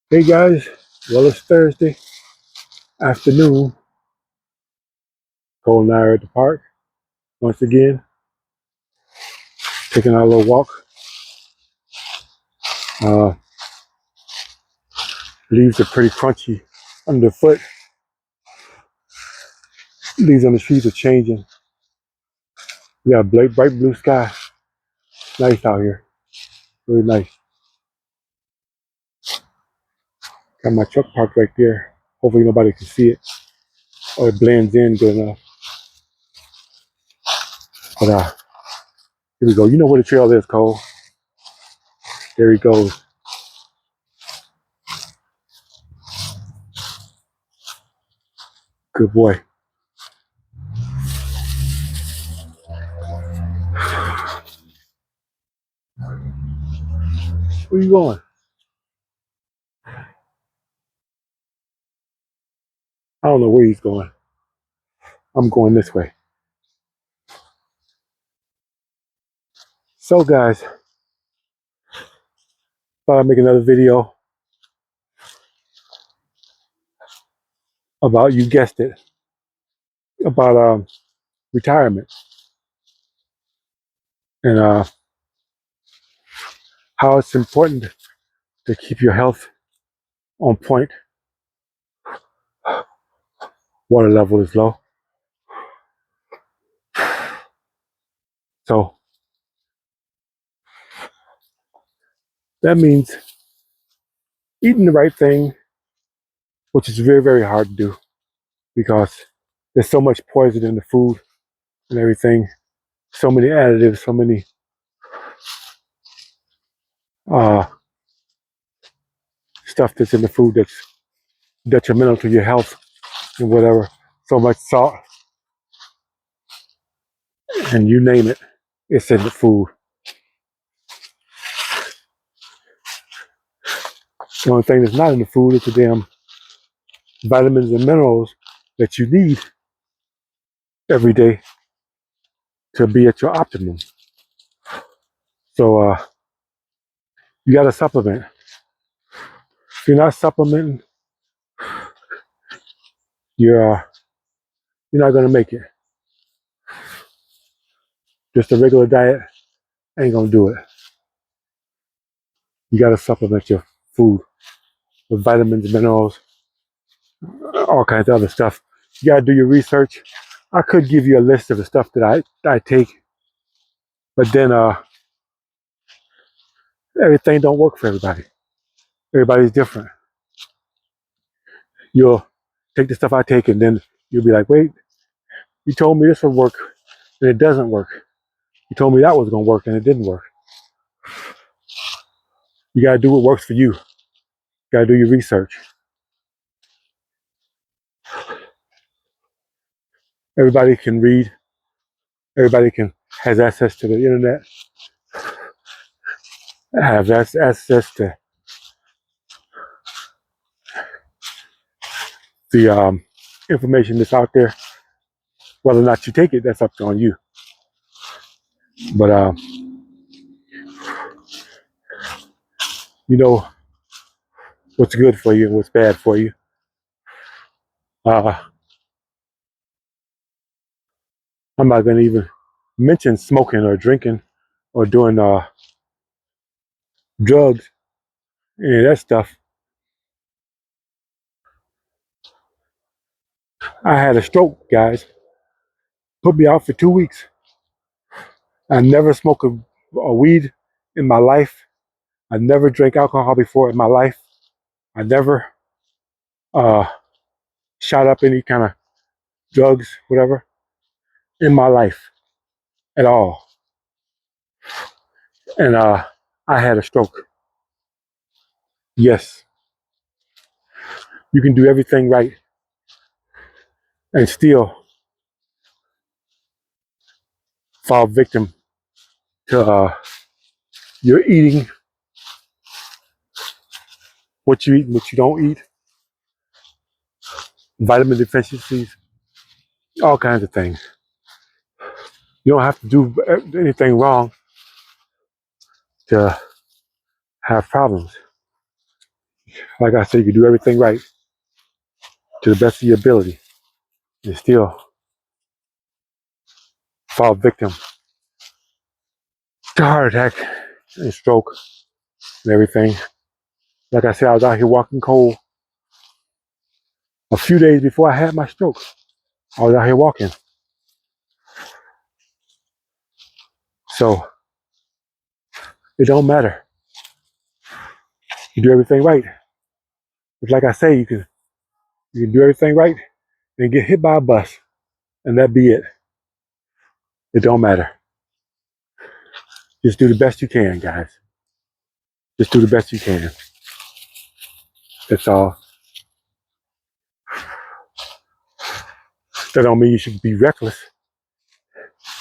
Hey guys, well it's Thursday afternoon. Cole and I are at the park once again, taking our little walk. Uh, Leaves are pretty crunchy underfoot. Leaves on the trees are changing. We got bright blue sky. Nice out here, really nice. Got my truck parked right there. Hopefully nobody can see it or it blends in good enough. But here we go. You know where the trail is, Cole. There he goes. Good boy. Where you going? I don't know where he's going. I'm going this way. So guys, thought I'd make another video about, you guessed it, about retirement and how it's important to keep your health on point. Water level is low, so that means eating the right thing, which is very hard to do because there's so much poison in the food and everything, so many additives, so many uh, stuff that's in the food that's detrimental to your health and whatever. So much salt and you name it, it's in the food. The only thing that's not in the food is the damn vitamins and minerals that you need every day to be at your optimum. So you got to supplement. If you're not supplementing, you're you're not gonna make it. Just a regular diet ain't gonna do it. You got to supplement your food with vitamins, minerals, all kinds of other stuff. You got to do your research. I could give you a list of the stuff that I take, but then everything don't work for everybody. Everybody's different. You'll take the stuff I take, and then you'll be like, "Wait, you told me this would work, and it doesn't work. You told me that was gonna work, and it didn't work." You gotta do what works for you. You gotta do your research. Everybody can read. Everybody can has access to the internet. Have access to the information that's out there. Whether or not you take it, that's up to on you. But you know what's good for you and what's bad for you. Uh, I'm not gonna even mention smoking or drinking or doing drugs and that stuff. I had a stroke, guys. Put me out for 2 weeks. I never smoked a weed in my life. I never drank alcohol before in my life. I never uh, shot up any kind of drugs, whatever, in my life at all. And I had a stroke. Yes, you can do everything right and still fall victim to your eating, what you eat and what you don't eat, vitamin deficiencies, all kinds of things. You don't have to do anything wrong to have problems. Like I said, you can do everything right to the best of your ability and still fall victim to heart attack and stroke and everything. Like I said, I was out here walking cold a few days before I had my stroke. I was out here walking. So it don't matter. You do everything right. It's like I say, you can do everything right and get hit by a bus, and that be it. It don't matter. Just do the best you can, guys. Just do the best you can. That's all. That don't mean you should be reckless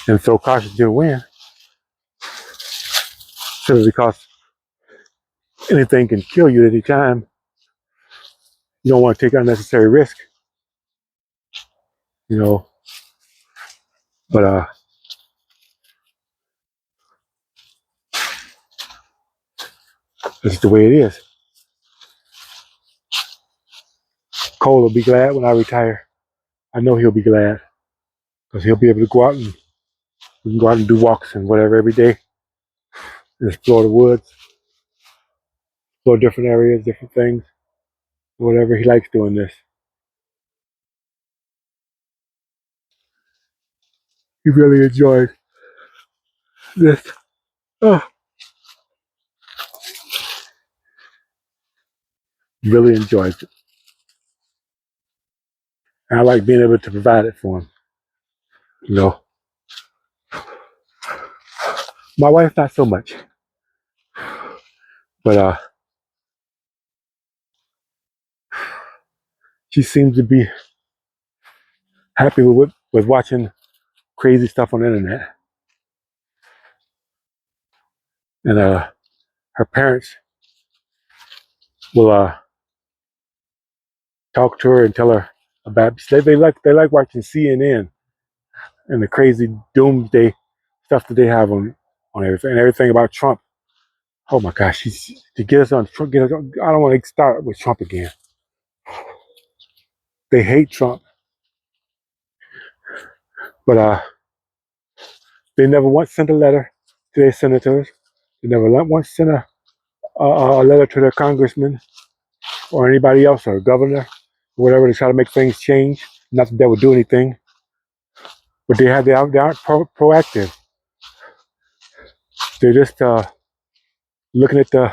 and throw caution to the wind simply because anything can kill you at any time. You don't want to take unnecessary risk, you know. But that's the way it is. Cole will be glad when I retire. I know he'll be glad because he'll be able to go out and we can go out and do walks and whatever every day and explore the woods, explore different areas, different things, whatever he likes doing this. He really enjoys this. Oh, he really enjoys it. And I like being able to provide it for him. You know, my wife not so much, but she seems to be happy with watching crazy stuff on the internet. And her parents will talk to her and tell her about they like watching CNN and the crazy doomsday stuff that they have on everything and everything about Trump. Oh my gosh, she's to get us on Trump. I don't want to start with Trump again. They hate Trump, but they never once sent a letter to their senators. They never once sent a letter to their congressman or anybody else or governor, whatever, to try to make things change. Not that they would do anything, but they aren't proactive. They're just looking at the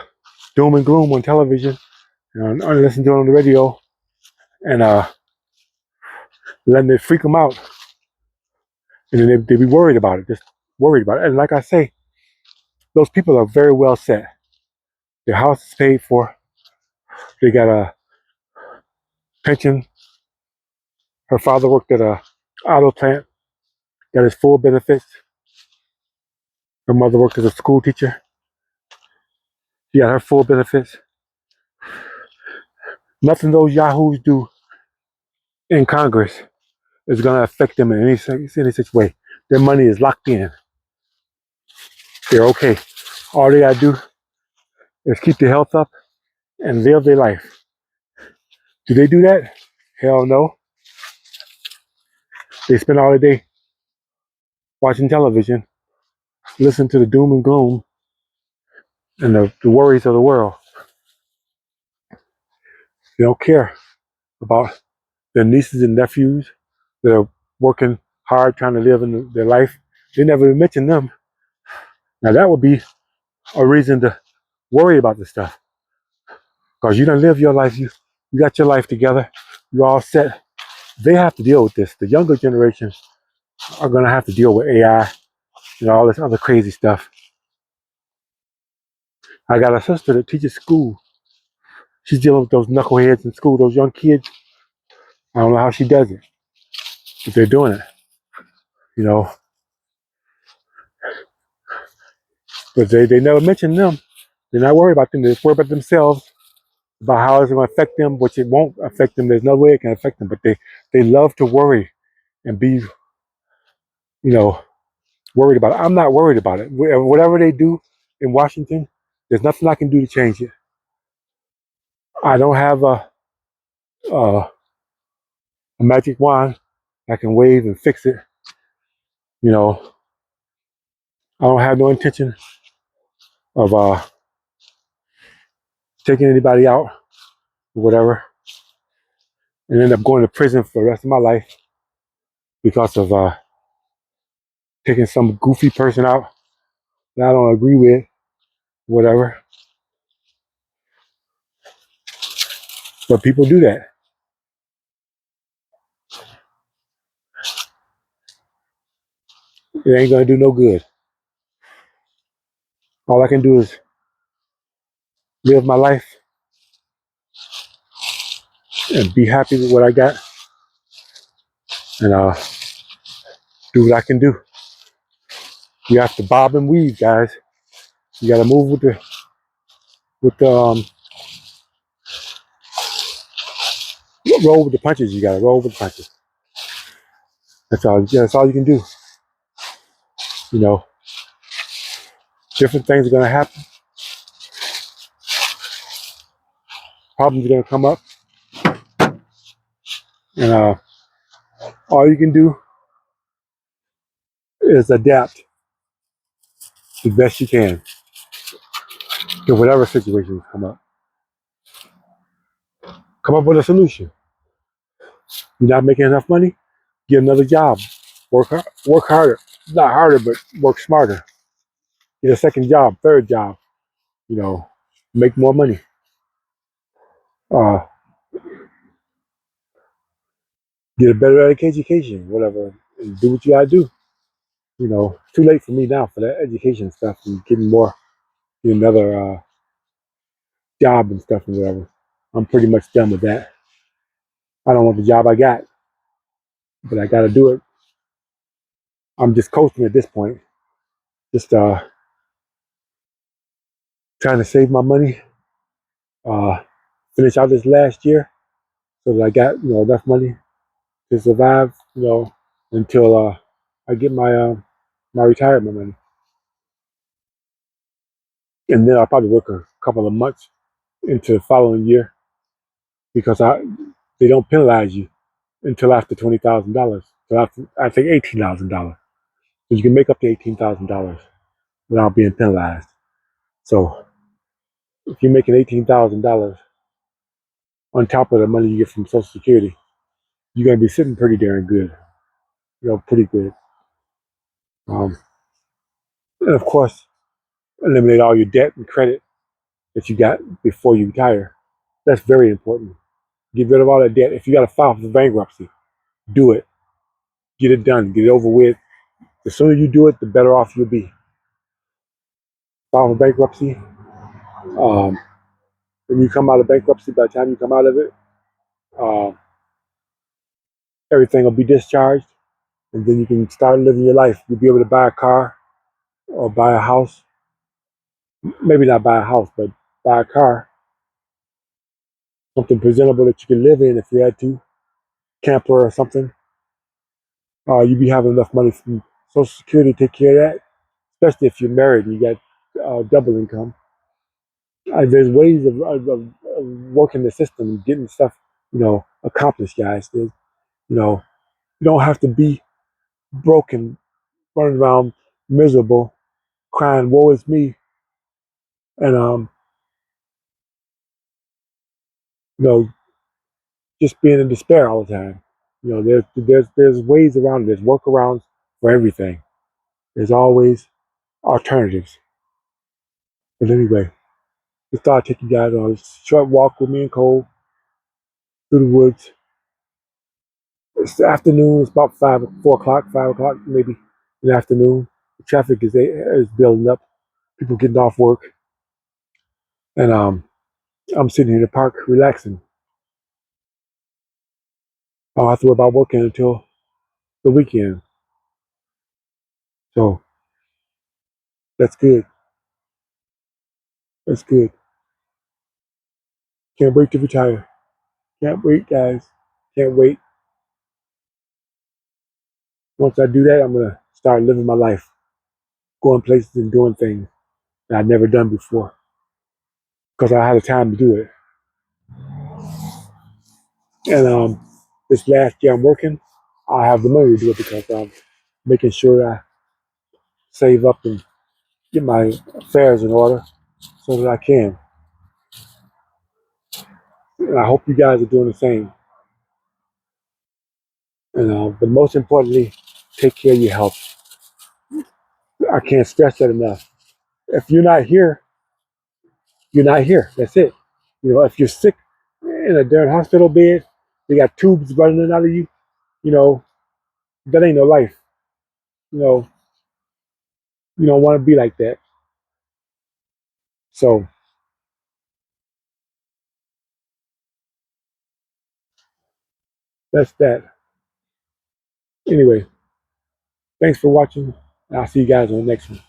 doom and gloom on television and listening to it on the radio and letting it freak them out. And then they be worried about it, just worried about it. And like I say, those people are very well set. Their house is paid for. They got a pension. Her father worked at a auto plant, got his full benefits. Her mother worked as a school teacher. She got her full benefits. Nothing those yahoos do in Congress is going to affect them in any such way. Their money is locked in. They're okay. All they got to do is keep their health up and live their life. Do they do that? Hell no. They spend all the day watching television, listening to the doom and gloom and the worries of the world. They don't care about their nieces and nephews that are working hard trying to live in their life. They never mention them. Now that would be a reason to worry about this stuff. Because you done live your life, you got your life together, you're all set. They have to deal with this. The younger generations are gonna have to deal with AI and all this other crazy stuff. I got a sister that teaches school. She's dealing with those knuckleheads in school, those young kids. I don't know how she does it, but they're doing it, you know. But they never mention them. They're not worried about them. They're just worried about themselves, about how it's going to affect them, which it won't affect them. There's no way it can affect them. But they love to worry and be, worried about it. I'm not worried about it. Whatever they do in Washington, there's nothing I can do to change it. I don't have a magic wand I can wave and fix it. You know, I don't have no intention of taking anybody out or whatever and end up going to prison for the rest of my life because of taking some goofy person out that I don't agree with, whatever. But people do that. It ain't gonna do no good. All I can do is live my life and be happy with what I got and do what I can do. You have to bob and weave, guys. You gotta move with the roll with the punches. You gotta roll with the punches. That's all you can do. You know, different things are gonna happen. Problems are gonna come up, and all you can do is adapt the best you can to whatever situations come up. Come up with a solution. You're not making enough money? Get another job. Work harder. Not harder, but work smarter. Get a second job, third job. You know, make more money. Uh, get a better education, whatever, and do what you gotta do. You know, it's too late for me now for that education stuff and get another job and stuff and whatever. I'm pretty much done with that. I don't want the job I got, but I gotta do it. I'm just coasting at this point. Just trying to save my money, uh, finish out this last year so that I got enough money to survive, until I get my retirement money, and then I'll probably work a couple of months into the following year because they don't penalize you until after $20,000. So after I think $18,000, so you can make up to $18,000 without being penalized. So if you're making $18,000 on top of the money you get from Social Security, you're gonna be sitting pretty darn good, pretty good. Um, and of course, eliminate all your debt and credit that you got before you retire. That's very important. Get rid of all that debt. If you got to file for bankruptcy, do it. Get it done. Get it over with. The sooner you do it, the better off you'll be. File for bankruptcy. Um, when you come out of bankruptcy, by the time you come out of it, uh, everything will be discharged, and then you can start living your life. You'll be able to buy a car or buy a house. Maybe not buy a house, but buy a car, something presentable that you can live in if you had to, camper or something. You'd be having enough money from Social Security to take care of that, especially if you're married and you got double income. There's ways of working the system and getting stuff, accomplished, guys. You don't have to be broken, running around miserable, crying, "Woe is me," and you know, just being in despair all the time. There's ways around it. There's workarounds for everything. There's always alternatives. But anyway, just thought I'd take you guys on a short walk with me and Cole through the woods. It's the afternoon. It's about 4 o'clock, 5 o'clock, maybe in the afternoon. The traffic is building up. People getting off work, and I'm sitting in the park relaxing. I don't have to worry about working until the weekend, so that's good. That's good. Can't wait to retire. Can't wait, guys. Can't wait. Once I do that, I'm gonna start living my life, going places and doing things that I've never done before, because I have the time to do it. And this last year I'm working, I have the money to do it because I'm making sure I save up and get my affairs in order so that I can. And I hope you guys are doing the same. And but most importantly, take care of your health. I can't stress that enough. If you're not here, you're not here. That's it. You know, if you're sick in a darn hospital bed, they got tubes running out of you. You know, that ain't no life. You know, you don't want to be like that. So that's that. Anyway, thanks for watching. I'll see you guys on the next one.